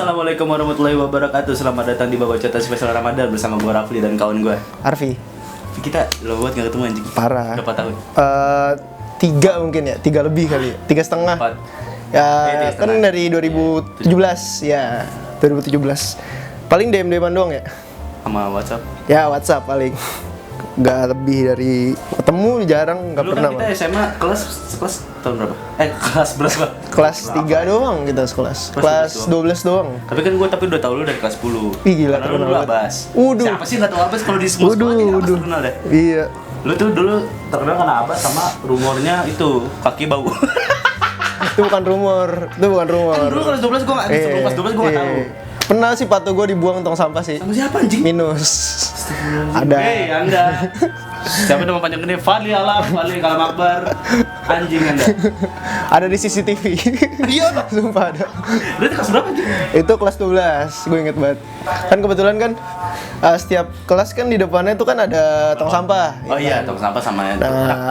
Assalamualaikum warahmatullahi wabarakatuh. Selamat datang di Bawa Cerita Spesial Ramadan bersama gue Rafli dan kawan gue Arfi. Kita lo buat gak ketemu anjing. Parah. Berapa tahun? 3 mungkin ya, 3 lebih kali, 3,5. 4. Ya kan 3,5. dari 2017 ya, 2017. Paling DM-an doang ya. Sama WhatsApp. Ya WhatsApp paling. Gak lebih dari ketemu jarang, gak Dulu pernah. kan kita SMA kelas tahun berapa? Kelas berapa? Kelas 3 doang kita sekelas. Kelas 12 doang. Tapi kan gue udah tahu lu dari kelas 10. Ih, gila, Karena lu terkenal dulu banget. Abbas. Waduh. Siapa sih gak tahu Abbas kalau di semua sekolah ini Abbas terkenal deh. Iya. Lu tuh dulu terkenal karena Abbas sama rumornya itu kaki bau. Itu bukan rumor. Kan dulu kelas 12 gue gak, sebelum kelas 12 gue gak tahu. Pernah sih patu gue dibuang tong sampah sih. Sama siapa anjing? Minus. Ada. Hei Anda. Siapa nama panjang gede? Fadli Alam, Fadli Kalam Akbar. Anjing Anda. Ada di CCTV. Iya lah. Sumpah ada. Berarti kelas berapa anjing? Itu kelas 12, gue inget banget. Kan kebetulan kan setiap kelas kan di depannya itu kan ada tong sampah. Oh iya, tong sampah sama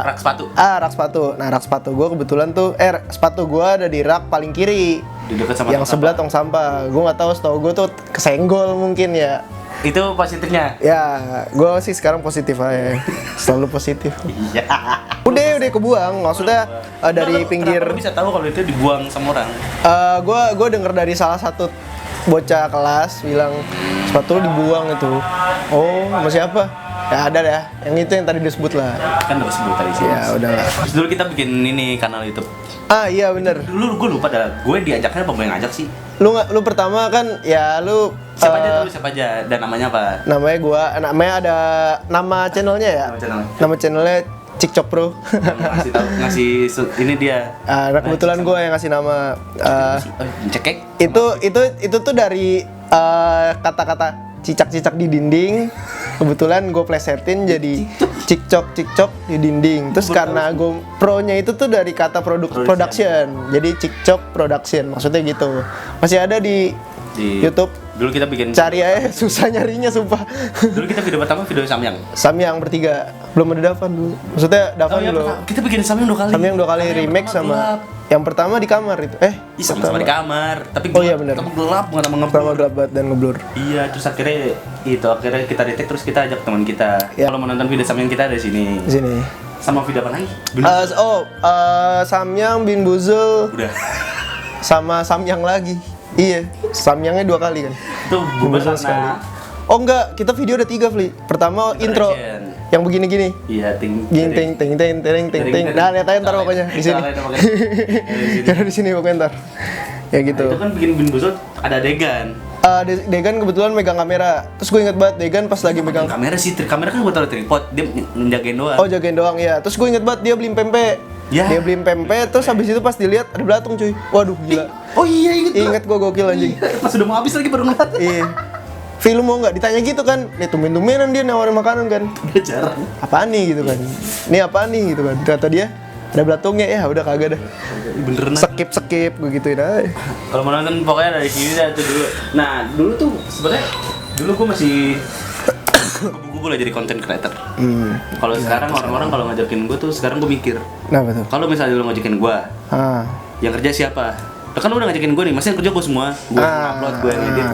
rak sepatu. Rak sepatu. Nah, rak sepatu gue kebetulan tuh sepatu gue ada di rak paling kiri. Di dekat sama yang sebelah tong sampah. Gue nggak tahu, setahu gue tuh kesenggol mungkin ya. Itu positifnya. Ya, gue sih sekarang positif aja. Selalu positif. Iya. Udah kebuang. Maksudnya dari pinggir. Kenapa lu bisa tahu kalau itu dibuang sama orang? Gue denger dari salah satu bocah kelas bilang sepatu lu dibuang itu. Oh, sama siapa? Ya ada dah. Yang itu yang tadi disebut lah. Kan udah sebut tadi sih. Ya udahlah. Terus dulu kita bikin ini kanal YouTube. Iya bener. Dulu gue lupa dah. Gue diajaknya apa gue yang ngajak sih? Lu pertama kan ya lu Siapa aja dan namanya apa? namanya ada nama channelnya ya. Nama channelnya Cikcok Pro. ngasih ini dia. Kebetulan gue yang ngasih nama. Cekek. Itu tuh dari kata-kata cicak-cicak di dinding. Kebetulan gue plesetin jadi cikcok di dinding. Terus karena gue pro-nya itu tuh dari kata production. Jadi Cikcok Production. Maksudnya gitu. Masih ada di YouTube. Dulu kita bikin cari aja, susah nyarinya sumpah. Dulu kita video pertama video Samyang bertiga. Belum ada Davan dulu. Maksudnya Davan dulu. Kita bikin Samyang 2 kali. Samyang 2 kali remake sama yang pertama di kamar itu. Sama-sama di kamar, tapi iya benar. Gelap banget sama ngeblur. Gelap banget dan ngeblur. Iya, terus akhirnya kita retake terus kita ajak teman kita. Ya. Kalau mau nonton video Samyang kita ada di sini. Di sini. Sama video apa lagi? Samyang, Bin Buzul. Udah. Sama Samyang lagi. Iya, Samyangnya 2 kali kan. Itu bubar sekali. Oh enggak, kita video ada 3, Fli. Pertama intro. Yang begini-gini. Iya, ting. Nah, lihat aja ntar pokoknya di sini. Karena di sini pokoknya ntar. Ya gitu. Itu kan bikin Bin Buzul ada Degan. Degan kebetulan megang kamera. Terus gue inget banget Degan pas lagi megang kamera sih, kamera kan gue taruh tripod, dia njagain doang. Oh, jagain doang ya. Terus gue inget banget dia beliin pempek. Ya. Dia beliin pempek, terus habis itu pas dilihat ada belatung cuy. Waduh, gila. Oh iya, inget gue gokil anjing. Pas udah mau habis lagi baru ngeliat. Iya. Film mau nggak ditanya gitu kan? Nih tumben-tumbenan dia nawarin makanan kan. Jarang. Apaan nih gitu kan? Ini apaan nih gitu kan? Kata dia ada belatungnya, ya udah kagak dah. Beneran. Skip gue gituin aja. Kalau mau nonton pokoknya dari sini dah tuh dulu. Nah, dulu tuh sebenarnya dulu gue masih kubu-kubu lah jadi content creator. Kalau sekarang orang-orang kalau ngajakin gue tuh sekarang gue mikir. Nah, betul. Kalau misalnya lu ngajakin gue, yang kerja siapa? Kan lu udah ngajakin gue nih, masih yang kerja gue semua. Gue yang upload, gue yang edit,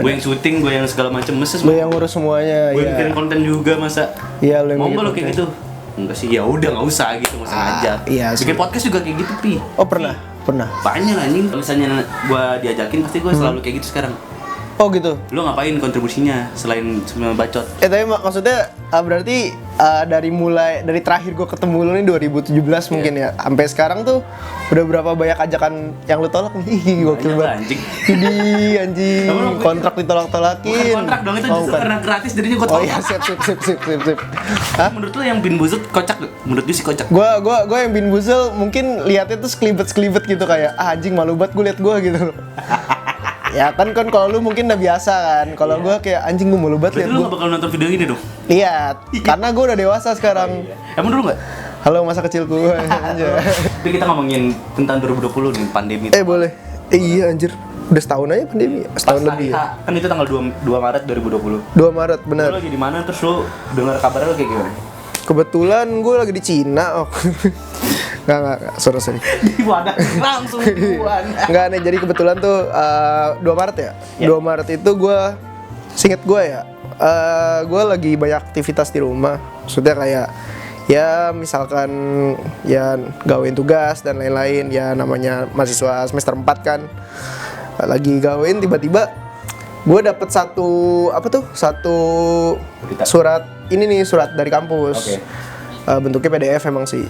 gue yang syuting, gue yang segala macem. Gue yang ngurus semuanya. Gue yang bikin konten juga masa. Iya, lu yang mau nggak lo kayak gitu? Enggak sih, ya udah nggak usah gitu, nggak usah ngajak. Iya, bikin podcast juga kayak gitu, Pi. Oh, pernah. Banyak anjing. Kalau misalnya gue diajakin pasti gue selalu kayak gitu sekarang. Oh gitu. Lu ngapain kontribusinya selain cuma bacot? Tapi maksudnya berarti dari terakhir gue ketemu lu nih 2017 mungkin ya. Sampai sekarang tuh udah berapa banyak ajakan yang lu tolak nih? Ih, gokil banget. Anjing. Anjing. Kontrak ditolak-tolakin. Bukan kontrak dong, itu justru karena gratis jadinya gue tolak. Oh iya, sip. Hah? Menurut lu yang Bin Buzul kocak gak? Menurut gue sih kocak. Gua yang Bin Buzul mungkin liatnya tuh sekelibet gitu kayak anjing malu banget gue liat gue gitu loh. Ya kan kalau lu mungkin udah biasa kan. Kalau gue kayak anjing gue malu banget liat gue. Lu gak bakal nonton video ini dong? Lihat, karena gue udah dewasa sekarang. Emang dulu gak? Halo masa kecilku aja. Tapi kita ngomongin tentang 2020 nih, pandemi. Boleh. Iya anjir. Udah setahun aja pandemi. Setahun lebih ya. Kan itu tanggal 2 Maret 2020. 2 Maret benar. Lu lagi di mana terus lu dengar kabarnya lu kayak gimana? Kebetulan gue lagi di Cina. Enggak, sorry. Di wadah langsung duluan. Enggak nih, jadi kebetulan tuh 2 Maret ya? 2 Maret itu gue, seinget gue ya, gue lagi banyak aktivitas di rumah. Maksudnya kayak, ya misalkan ya gawein tugas dan lain-lain. Ya namanya mahasiswa semester 4 kan. Lagi gawein, tiba-tiba gue dapet satu surat, ini nih surat dari kampus. Bentuknya PDF emang sih,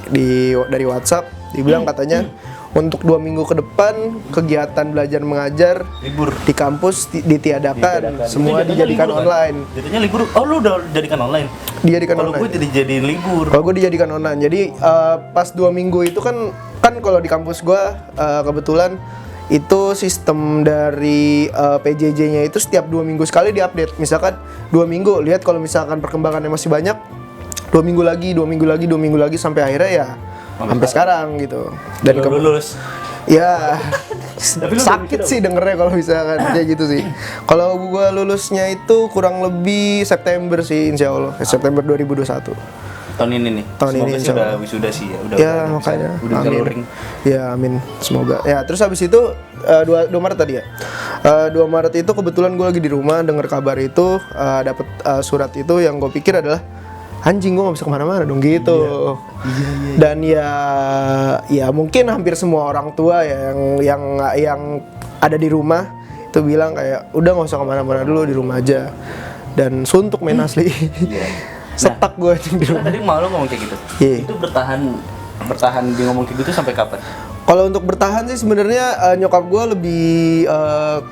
dari WhatsApp. Dibilang katanya untuk 2 minggu ke depan kegiatan belajar mengajar Libur di kampus ditiadakan. Semua dijadikan online. Jadinya libur. Oh, lu udah jadikan online? Dijadikan Kalau online. gue dijadiin libur. Kalau gue dijadikan online. Jadi pas 2 minggu itu kan kalau di kampus gue kebetulan itu sistem dari PJJ-nya itu setiap 2 minggu sekali diupdate. Misalkan 2 minggu, lihat kalau misalkan perkembangannya masih banyak, 2 minggu lagi sampai akhirnya ya sampai sekarang gitu. Dan lulus. Ya Tapi lu sakit udah sih dengernya kalau misalkan kayak gitu sih. Kalau gua lulusnya itu kurang lebih September sih, insya Allah September 2021. Tahun ini nih. Tahun Semoga ini, sih insya udah Allah. wisuda sih ya. Udah Ya bisa- makanya udah bisa amin. luring. Ya amin, semoga. Ya terus habis itu 2 Maret tadi ya. 2 Maret itu kebetulan gue lagi di rumah denger kabar itu, dapet surat itu, yang gue pikir adalah anjing, gue nggak bisa kemana-mana dong gitu. Dan ya mungkin hampir semua orang tua ya yang ada di rumah itu bilang kayak udah nggak usah kemana-mana dulu, di rumah aja. Dan suntuk main asli. Setak gue di Kan rumah. tadi malu ngomong kayak gitu. Iya. Itu bertahan dia ngomong kayak gitu sampai kapan? Kalau untuk bertahan sih sebenarnya nyokap gue lebih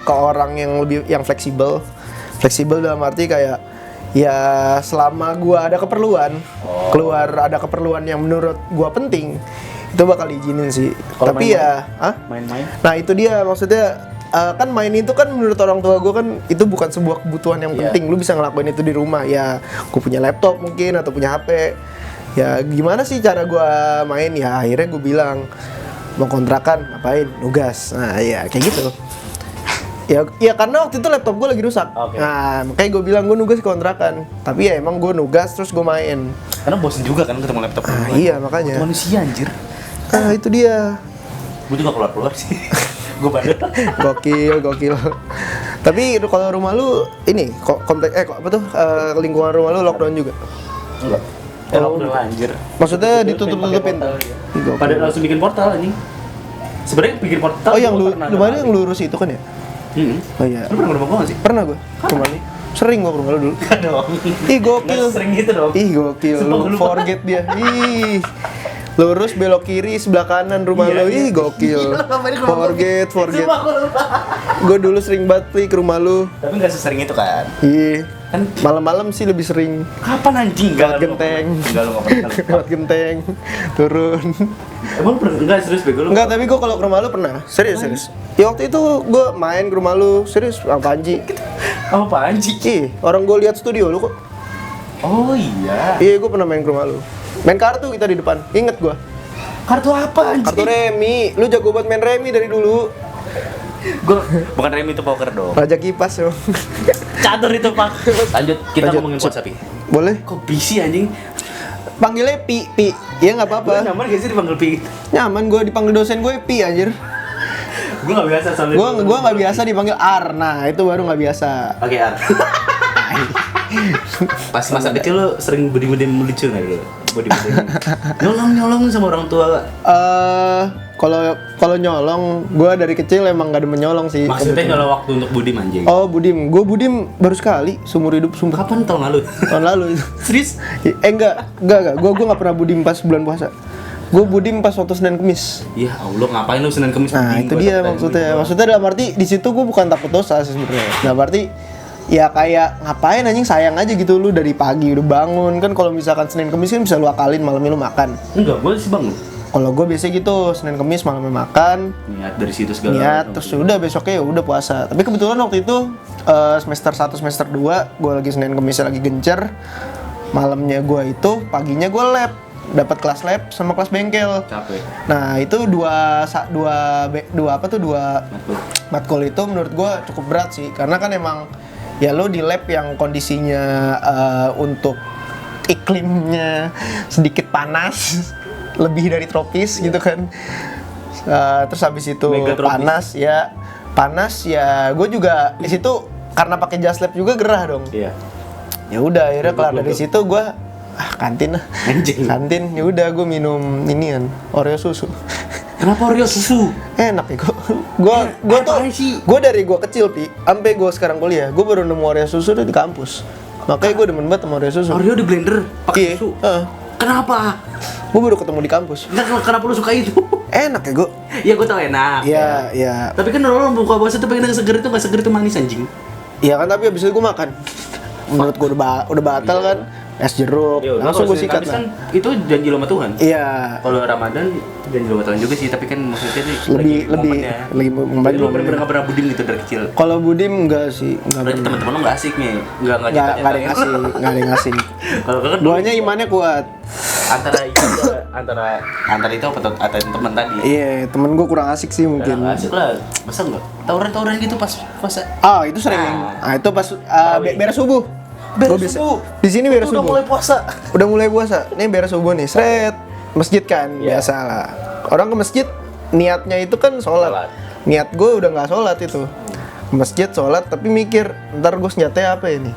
ke orang yang fleksibel dalam arti kayak ya selama gue ada keperluan, keluar ada keperluan yang menurut gue penting, itu bakal diizinin sih. Kalau Tapi main-main? nah itu dia maksudnya. Kan main itu kan menurut orang tua gue kan itu bukan sebuah kebutuhan yang Iya. penting. Lu bisa ngelakuin itu di rumah ya. Gue punya laptop mungkin atau punya HP. Ya gimana sih cara gue main? Ya akhirnya gue bilang mau kontrakan ngapain? Nugas. Nah ya kayak gitu. Ya karena waktu itu laptop gue lagi rusak. Oke. Nah makanya gue bilang gue nugas di kontrakan. Tapi ya emang gue nugas terus gue main. Karena bosen juga kan ketemu laptop. Iya makanya. Manusia anjir. Itu dia. Gue juga keluar sih. Gue bandel. Gokil. Tapi kalau rumah lu ini komplek lingkungan rumah lu lockdown juga? Enggak. Udah anjir. Maksudnya Pakai ditutup-tutupin? portal, ya. Gokil. Pada langsung bikin portal anjing. Sebenarnya bikin portal. Oh yang gua lu pernah rumah lu ada yang lurus itu kan ya? Oh iya. Lu pernah ke rumah gua nggak sih? Pernah gue ke rumah lu. Sering gua ke rumah lu dulu. Enggak dong. Ih gokil. Nggak sering gitu dong. Ih gokil. Sumpah gua Lu lupa. forget dia. Ih. Lurus belok kiri sebelah kanan rumah Iya, lu. Ih iya. gokil. Iya, ngapain ke rumah gua? Forget. Sumpah gua lupa. Gue dulu sering banget Pi, ke rumah lu. Tapi nggak sesering itu kan. Ih. Kan Malam-malam sih lebih sering. kapan anjing? Lewat genteng. Enggak lu nggak pernah. Lewat genteng. Turun. Emang lu pernah? Enggak serius bego lu. Enggak, tapi gue kalau ke rumah lu pernah. Serius. Ya waktu itu gue main ke rumah lu. Serius, apaan Ji? Apa anjing? Ih, orang gue lihat studio lu kok. Oh iya. Iya, gue pernah main ke rumah lu. Main kartu kita di depan. Ingat gue. Kartu apa anjing? Kartu remi. Lu jago buat main remi dari dulu. Gua bukan remi itu poker dong. Raja kipas yo. Catur itu pak. Lanjut kita Lanjut. ngomongin WhatsApp ya. Boleh? Kok bisi anjing? Panggilnya Pi. Iya nggak Gue apa-apa. nyaman gak sih dipanggil Pi? Nyaman gue dipanggil dosen gue Pi anjir. Gue gak biasa soalnya. Gue nggak biasa dipanggil Ar. Nah, itu baru nggak biasa. Oke Ar. Pas masa kecil lu sering budi-budi lucu nggak dulu? Budi-budi nyolong sama orang tua. Kalau nyolong, gue dari kecil emang gak ada menyolong sih. Maksudnya nyolong waktu untuk budi manjing. Oh budim, gue budim baru sekali seumur hidup sumpah. Kapan tahun lalu? Tahun lalu itu. Serius? Enggak. Gue nggak pernah budim pas bulan puasa. Gue budim pas waktu Senin Kemis. Ya Allah, ngapain lu Senin Kemis Nah budim? itu Gua dia takut maksudnya. gua. Maksudnya dalam arti di situ gue bukan takut dosa sih sebenarnya. Dalam arti ya kayak ngapain anjing, sayang aja gitu lu dari pagi udah bangun kan. Kalau misalkan Senin Kemis kan bisa lu akalin malamnya lu makan. Enggak, gue sih bangun. Kalau gue biasa gitu Senin Kemis malamnya makan, Niat dari situ segala. niat terus udah besoknya ya udah puasa. Tapi kebetulan waktu itu semester 1 semester 2 gue lagi Senin Kemisnya lagi gencer. Malamnya gue itu, paginya gue lab, dapat kelas lab sama kelas bengkel. Capek. Nah itu dua Matkul. matkul itu menurut gue cukup berat sih, karena kan emang ya lo di lab yang kondisinya untuk iklimnya sedikit panas. lebih dari tropis gitu kan. Terus habis itu Mega tropis. panas ya gue juga di situ karena pakai jas lab juga gerah dong. Iya. Ya udah akhirnya kelar dari Goblok. situ gue kantin lah. Anjing. Kantin ya udah gue minum inian Oreo susu. Kenapa Oreo susu? Enak ya gue tuh apaan sih? gue dari gue kecil sampai gue sekarang kuliah gue baru nemu Oreo susu tuh di kampus. Makanya gue demen banget sama Oreo susu. Oreo di blender pakai Iya. susu. Heeh. Kenapa? Gue baru ketemu di kampus. Enggak, kenapa lu suka itu? Enak ya gue. Ya gue tau enak. Iya, iya. Tapi kan orang buka puasa tuh pengen yang seger itu nggak seger itu manis anjing. Iya kan tapi abis itu gue makan. Menurut gue udah batal kan. Es jeruk. Ya, Langsung gue sikat kan lah. itu janji lo sama Tuhan. Iya. Kalau Ramadan janji lo sama Tuhan juga sih, tapi kan maksudnya nih Lebih Jadi lo bener-bener nggak pernah buding gitu dari kecil. Kalau Budim enggak sih, enggak Berarti pernah. teman-teman lo nggak asik nih, nggak Enggak ada yang ngasih, enggak ada yang ngasih. Kalau kan Duanya imannya kuat. antara itu antara itu apa atau teman tadi. Iya, temen gue kurang asik sih mungkin. Nggak asik lah, masa nggak tawuran gitu pas puasa. Ah, itu sering. Ah, itu pas beres subuh. Gua biasa- Di sini beres Udah subuh. mulai puasa. Udah mulai puasa. Nih beres subuh nih, seret. Masjid kan, Iya. biasa lah. Orang ke masjid niatnya itu kan sholat. Sholat. Niat gue udah nggak sholat itu. Ke masjid sholat tapi mikir, ntar gue senjatanya apa ini?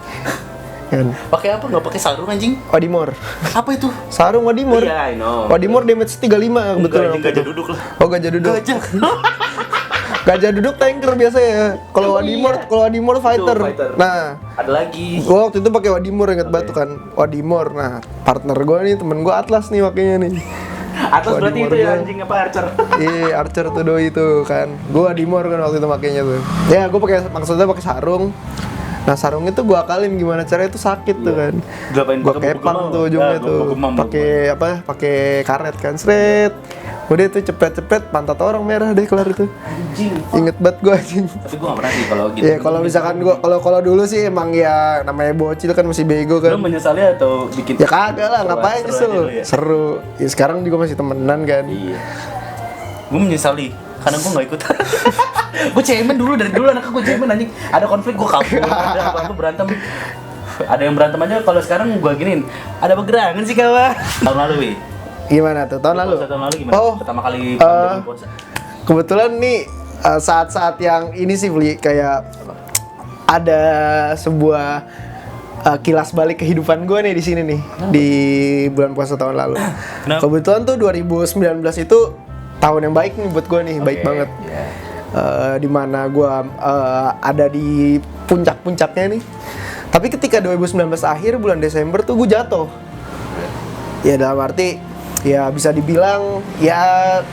Kan. Pakai apa? Nggak pakai sarung anjing? Wadimor. Apa itu? Sarung Wadimor. Iya, I know. Wadimor damage 35 kebetulan. Enggak, gajah duduk lah. Oh, gajah duduk. Gajah. Gajah duduk tanker biasa ya. Kalau Oh, Wadimor, iya. kalau Wadimor fighter. fighter. Nah, Ada lagi. gua waktu itu pakai Wadimor inget batu kan. Wadimor. Nah, partner gua nih, temen gua Atlas nih pakainya nih. Atas berarti Wadimor itu ya gua. anjing apa Archer? Iya, Archer tuh doi itu kan. Gua Wadimor kan waktu itu pakainya tuh. Ya, gua pakai maksudnya pakai sarung. Nah, sarung itu gua akalin gimana caranya itu sakit tuh kan. Diapain? Gua Pakai buku kepang gemam? tuh ujungnya Ya, tuh. buku gemam, Pakai apa? Pakai karet kan, seret. Udah tuh cepet-cepet pantat orang merah deh kelar itu. Anjing. Inget banget gua anjing. Tapi gua nggak pernah sih kalau gitu. Ya kalau misalkan gua kalau dulu sih emang ya namanya bocil kan masih bego Lu kan. menyesali atau bikin? Ya kagak lah, ngapain Seru nyesel? aja dulu ya? Seru. Ya sekarang juga masih temenan kan. Iya. Gue menyesali karena gue nggak ikut. Gue cemen dulu dari dulu anaknya gue cemen anjing. Ada konflik gue kabur, ada apa-apa berantem. Ada yang berantem aja kalau sekarang gue giniin. Ada pegerangan sih kawan. Tahun lalu wi. Gimana tuh tahun lalu? Puasa tahun lalu gimana? Oh, Pertama kali eh, pandemi puasa. kebetulan nih saat-saat yang ini sih beli kayak ada sebuah kilas balik kehidupan gue nih di sini nih di bulan puasa tahun lalu. Kenapa? Kebetulan tuh 2019 itu tahun yang baik nih buat gue nih, baik Oke, banget. iya. Dimana gue ada di puncak-puncaknya nih. Tapi ketika 2019 akhir bulan Desember tuh gue jatuh. Ya dalam arti ya bisa dibilang ya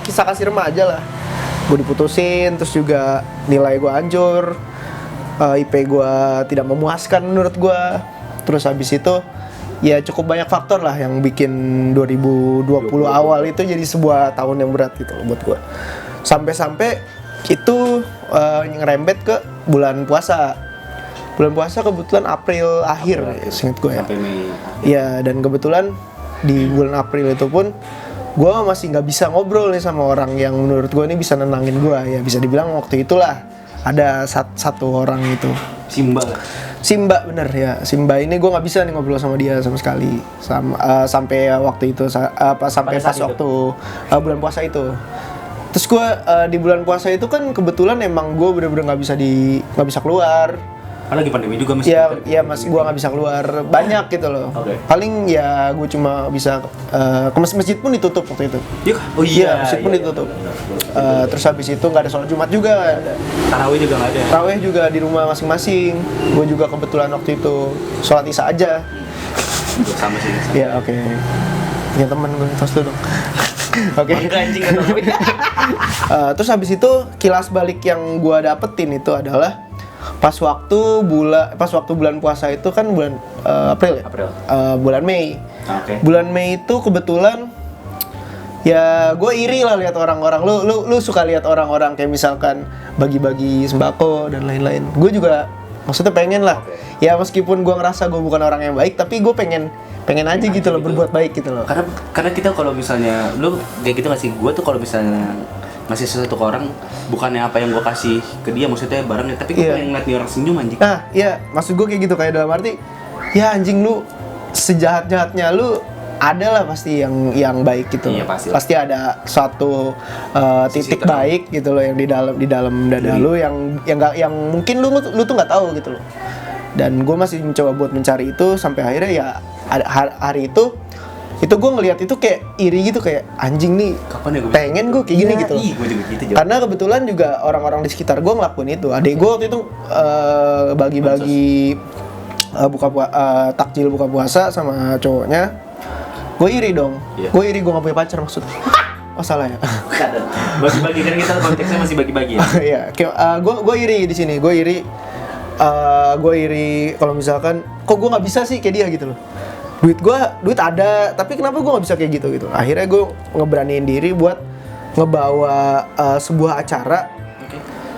kisah kasih remaja lah. Gue diputusin, terus juga nilai gue hancur, IP gue tidak memuaskan menurut gue. Terus habis itu ya cukup banyak faktor lah yang bikin 2020 awal itu jadi sebuah tahun yang berat gitu loh buat gue. Sampai-sampai itu ngerembet ke bulan puasa. Bulan puasa kebetulan April akhir, seingat gue ya. Sampai Mei. Ya, dan kebetulan di bulan April itu pun gue masih nggak bisa ngobrol nih sama orang yang menurut gue ini bisa nenangin gue. Ya bisa dibilang waktu itulah ada satu orang itu. Simba bener ya. Simba ini gue nggak bisa nih ngobrol sama dia sama sekali. Sampai waktu itu sampai pas waktu bulan puasa itu. Terus gue di bulan puasa itu kan kebetulan emang gue bener-bener nggak bisa keluar. Kan lagi pandemi juga masih. Ya masih gua nggak bisa keluar banyak gitu loh. Oke. Paling ya gue cuma bisa ke masjid pun ditutup waktu itu. Oh iya. Masjid pun ditutup. Terus habis itu nggak ada sholat Jumat juga. Tarawih juga nggak ada. Tarawih juga di rumah masing-masing. Gue juga kebetulan waktu itu sholat isya aja. Sama sih. Ya oke. Punya teman gue tos dulu dong. Oke. Bangga anjing kan tapi. Terus habis itu kilas balik yang gua dapetin itu adalah pas waktu bulan puasa itu kan bulan April ya. Bulan Mei. Oke. Bulan Mei itu kebetulan ya gue iri lah lihat orang-orang. Lu suka lihat orang-orang kayak misalkan bagi-bagi sembako dan lain-lain. Gue juga maksudnya pengen lah. Oke. Ya meskipun gue ngerasa gue bukan orang yang baik, tapi gue pengen aja gitu loh, berbuat baik gitu loh. Karena kita kalau misalnya lu kayak gitu ngasih gue tuh kalau misalnya ngasih sesuatu ke orang bukannya apa yang gue kasih ke dia maksudnya barangnya tapi gue Iya. pengen ngeliat nih orang senyum anjing. Nah, iya, maksud gue kayak gitu, kayak dalam arti ya anjing lu sejahat-jahatnya lu ada lah pasti yang baik gitu. Iya, loh. pasti. Pasti ada suatu titik terang. baik gitu loh yang di dalam dada lu yang mungkin lu tuh nggak tahu gitu loh. Dan gue masih mencoba buat mencari itu sampai akhirnya ya hari itu gue ngelihat itu kayak iri gitu, kayak anjing nih, Kapan ya gue pengen gue kayak gini Iya, gitu loh. gue juga gitu juga. Karena kebetulan juga orang-orang di sekitar gue ngelakuin itu. Adik gue waktu itu bagi-bagi takjil buka puasa sama cowoknya. Gue iri dong. Iya. Gue iri gue gak punya pacar maksudnya. Oh salah ya. Kadang bagi-bagi kan kita konteksnya masih bagi-bagi ya. Iya, gue iri di sini. Gue iri kalau misalkan kok gue nggak bisa sih kayak dia gitu loh. Duit ada, tapi kenapa gue nggak bisa kayak gitu. Akhirnya gue ngeberaniin diri buat ngebawa sebuah acara,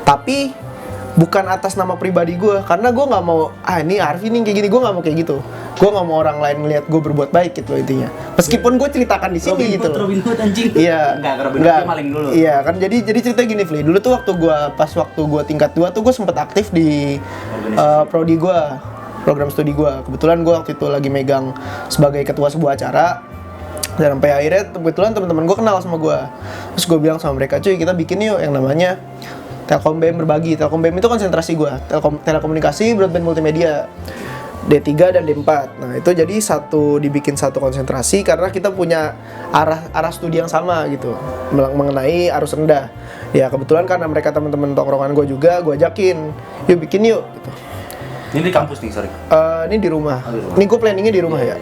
tapi bukan atas nama pribadi gue, karena gue nggak mau ini Arfi nih kayak gini, gue nggak mau kayak gitu. Gue nggak mau orang lain ngeliat gue berbuat baik gitu intinya. Meskipun gue ceritakan di sini gitu loh. Robin Hood anjing. Iya. Robin Hood dia maling dulu. Iya kan, jadi cerita gini Fli. Dulu tuh waktu gue tingkat 2 tuh gue sempet aktif di prodi gue, program studi gue. Kebetulan gue waktu itu lagi megang sebagai ketua sebuah acara. Dan sampai akhirnya kebetulan teman-teman gue kenal sama gue. Terus gue bilang sama mereka, cuy kita bikin yuk yang namanya Telkom BM berbagi. Telkom BM itu konsentrasi gue, telekomunikasi, broadband multimedia. D3 dan D4. Nah, itu jadi dibikin satu konsentrasi karena kita punya arah studi yang sama gitu. Mengenai arus rendah. Ya, kebetulan karena mereka teman-teman tongkrongan gue juga, gue ajakin, "Yuk bikin yuk." gitu. Ini di kampus nih, sorry. Ini di rumah. di rumah. Ini gue planningnya di rumah ya.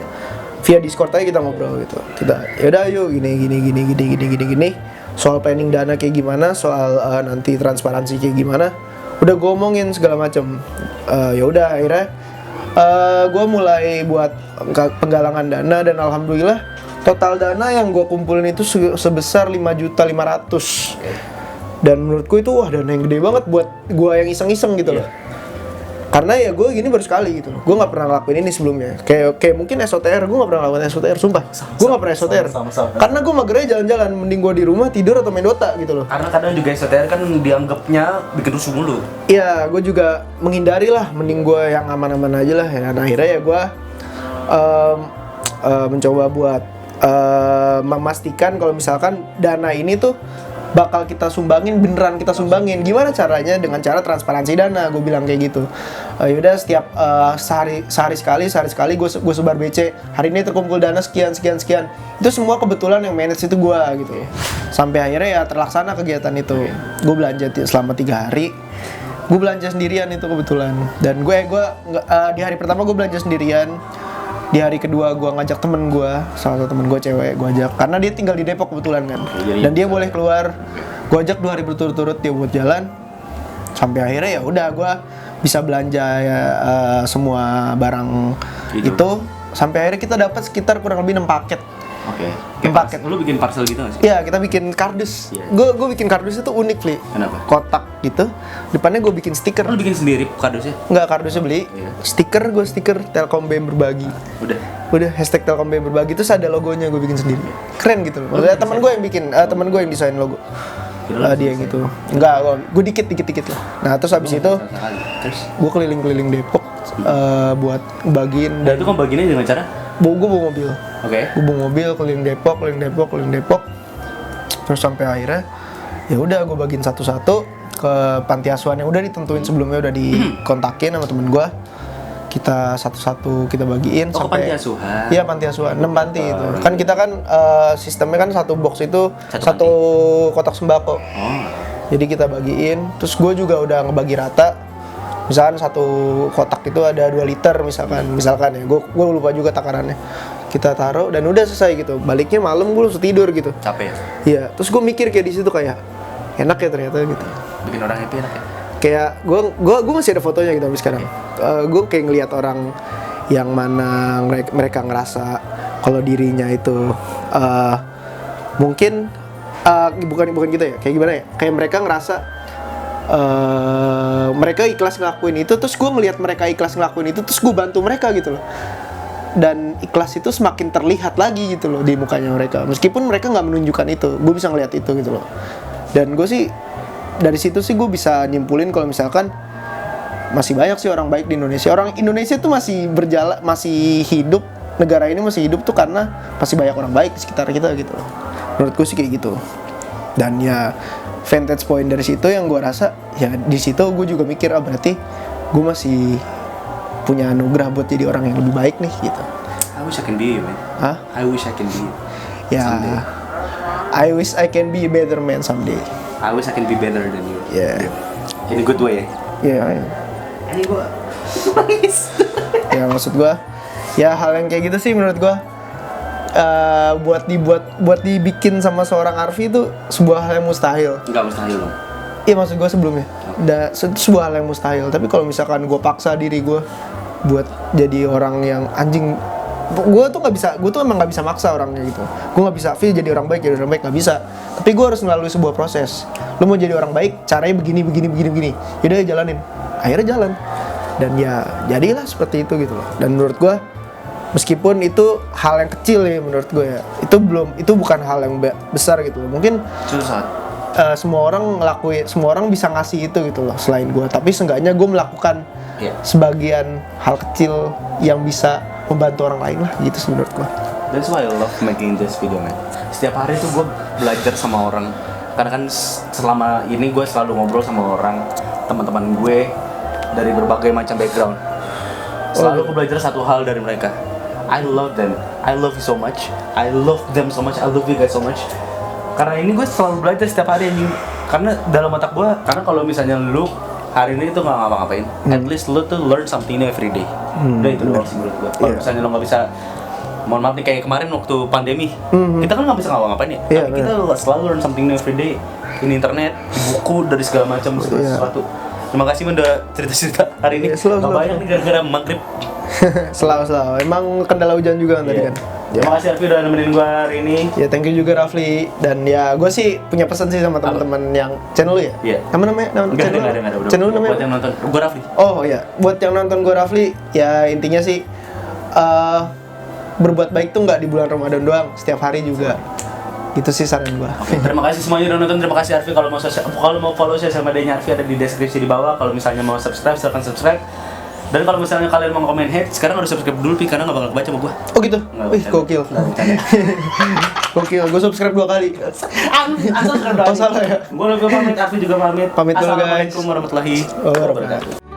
Via Discord aja kita ngobrol gitu. Kita, yaudah yuk gini. Soal planning dana kayak gimana, soal nanti transparansi kayak gimana. Udah gue omongin segala macam. Ya udah akhirnya gue mulai buat penggalangan dana dan alhamdulillah total dana yang gue kumpulin itu sebesar 5.500.000. Dan menurutku itu wah dana yang gede banget buat gue yang iseng-iseng gitu loh. Karena ya gue gini baru sekali gitu loh. Gue nggak pernah ngelakuin ini sebelumnya. Kayak mungkin SOTR, gue nggak pernah ngelakuin SOTR, sumpah. Gue nggak pernah SOTR. Sama. Karena gue magernya jalan-jalan, mending gue di rumah tidur atau main Dota gitu loh. Karena kadang juga SOTR kan dianggapnya bikin rusuh mulu. Iya, gue juga menghindari lah, mending gue yang aman-aman aja lah. Dan akhirnya ya gue mencoba buat memastikan kalau misalkan dana ini tuh bakal kita sumbangin, beneran kita sumbangin. Gimana caranya? Dengan cara transparansi dana, gue bilang kayak gitu. Yaudah setiap sehari sekali gue sebar BC. Hari ini terkumpul dana sekian. Itu semua kebetulan yang manage itu gue gitu. Sampai akhirnya ya terlaksana kegiatan itu. Gue belanja selama 3 hari. Gue belanja sendirian itu kebetulan. Dan di hari pertama gue belanja sendirian. Di hari kedua gue ngajak temen gue, salah satu temen gue cewek, gue ajak karena dia tinggal di Depok kebetulan kan, dan dia boleh keluar. Gue ajak 2 hari berturut-turut dia buat jalan, sampai akhirnya ya udah gue bisa belanja semua barang itu. Sampai akhirnya kita dapat sekitar kurang lebih 6 paket. Oke. Paket. Lu bikin parcel gitu nggak sih? Iya, kita bikin kardus. Iya. Gue bikin kardus itu unik, Fli. Kenapa? Kotak gitu. Depannya gue bikin stiker. Lu bikin sendiri kardusnya? Enggak, kardusnya beli. Iya. Stiker Telkom BM berbagi. Udah hashtag Telkom BM berbagi, terus ada logonya gue bikin sendiri. Keren gitu loh. Maksudnya teman gue yang bikin, teman gue yang desain logo. Dia yang gitu. Enggak, gue dikit lah. Nah, terus habis itu Terus gue keliling-keliling Depok buat bagiin. dan itu kan bagiannya dengan cara? Gue bawa mobil. Oke. Gue bawa mobil keliling Depok. Terus sampai akhirnya ya udah gue bagiin satu-satu ke panti asuhan yang udah ditentuin sebelumnya, udah dikontakin sama temen gue. Kita satu-satu kita bagiin sampai panti asuhan. Iya, panti asuhan, 6 panti itu. Kan kita kan sistemnya kan satu box itu satu kotak sembako. Jadi kita bagiin, terus gue juga udah ngebagi rata. Misalkan satu kotak itu ada 2 liter misalkan ya. Gue lupa juga takarannya. Kita taruh dan udah selesai gitu. Baliknya malam gue langsung tidur gitu. Capek ya? Iya, terus gue mikir kayak di situ kayak enak ya ternyata gitu. Bikin orang happy enak ya? Kayak gue masih ada fotonya gitu sampai sekarang. Gue kayak ngelihat orang yang mana mereka ngerasa kalau dirinya itu mungkin bukan gitu ya. Kayak gimana ya? Kayak mereka ngerasa mereka ikhlas ngelakuin itu, terus gue ngelihat mereka ikhlas ngelakuin itu, terus gue bantu mereka gitu loh. Dan ikhlas itu semakin terlihat lagi gitu loh di mukanya mereka, meskipun mereka nggak menunjukkan itu, gue bisa ngelihat itu gitu loh. Dan gue sih dari situ sih gue bisa nyimpulin kalau misalkan masih banyak sih orang baik di Indonesia. Orang Indonesia tuh masih berjalan, masih hidup negara ini masih hidup tuh karena masih banyak orang baik di sekitar kita gitu loh. Menurutku sih kayak gitu. Dan ya vantage point dari situ yang gue rasa ya di situ gue juga mikir berarti gue masih punya anugerah buat jadi orang yang lebih baik nih gitu. I wish I can be you, man. Hah? I wish I can be you. Ya. Someday. I wish I can be a better man someday. I wish I can be better than you. Ya. In a good way ya. Ya. Ini gue Ya maksud gue ya hal yang kayak gitu sih menurut gue buat dibikin sama seorang Arfi itu sebuah hal yang mustahil. Enggak mustahil loh. Iya maksud gue sebelumnya sebuah hal yang mustahil. Tapi kalau misalkan gue paksa diri gue buat jadi orang yang anjing, gue tuh emang nggak bisa maksa orangnya gitu. Gue nggak bisa jadi orang baik nggak bisa. Tapi gue harus melalui sebuah proses. Lu mau jadi orang baik, caranya begini. Yaudah jalanin. Akhirnya jalan. Dan ya jadilah seperti itu gitu loh. Dan menurut gue meskipun itu hal yang kecil ya menurut gue ya, itu bukan hal yang besar gitu loh. Mungkin Susah. semua orang bisa ngasih itu gitu loh selain gue. Tapi seenggaknya gue melakukan sebagian hal kecil yang bisa membantu orang lain lah gitu sih menurut gue. That's why I love making this video, man. Setiap hari tuh gue belajar sama orang. Karena kan selama ini gue selalu ngobrol sama orang, teman-teman gue dari berbagai macam background. Selalu gue belajar satu hal dari mereka. I love them. I love you so much. I love them so much. I love you guys so much. Karena ini gue selalu belajar setiap hari ini. Karena dalam otak gue, karena kalau misalnya lu hari ini tuh nggak ngapa-ngapain, at least lu tuh learn something new every day. Udah itu doang sih menurut gue. Kalau misalnya lu nggak bisa, mohon maaf nih kayak kemarin waktu pandemi, kita kan nggak bisa ngapa-ngapain ya. Tapi kita selalu learn something new every day. Ini internet, di buku, dari segala macam sesuatu. Terima kasih udah cerita-cerita hari ini. Nggak banyak nih gara-gara maghrib. Selalu. Emang kendala hujan juga tadi kan. Terima kasih Rafli udah nemenin gue hari ini. Ya thank you juga Rafli. Dan ya gue sih punya pesan sih sama teman-teman yang channel lu ya. Iya. Apa namanya? Enggak ada. Channel lu namanya? Buat yang nonton, gue Rafli. Oh iya, buat yang nonton gue Rafli, ya intinya sih berbuat baik tuh nggak di bulan Ramadan doang, setiap hari juga. Itu sih saran gue. Oke, terima kasih semuanya udah nonton. Terima kasih Arfi. Kalau mau follow sosial medianya Arfi ada di deskripsi di bawah. Kalau misalnya mau subscribe, silahkan subscribe. Dan kalau misalnya kalian mau komen hate, sekarang harus subscribe dulu Pi, karena nggak bakal kebaca sama gue. Oh gitu? Wih, gokil. Gokil, gue subscribe 2 kali. Asal Oh salah ya? Gue pamit, Arfi juga pamit. Pamit dulu guys. Assalamualaikum warahmatullahi wabarakatuh.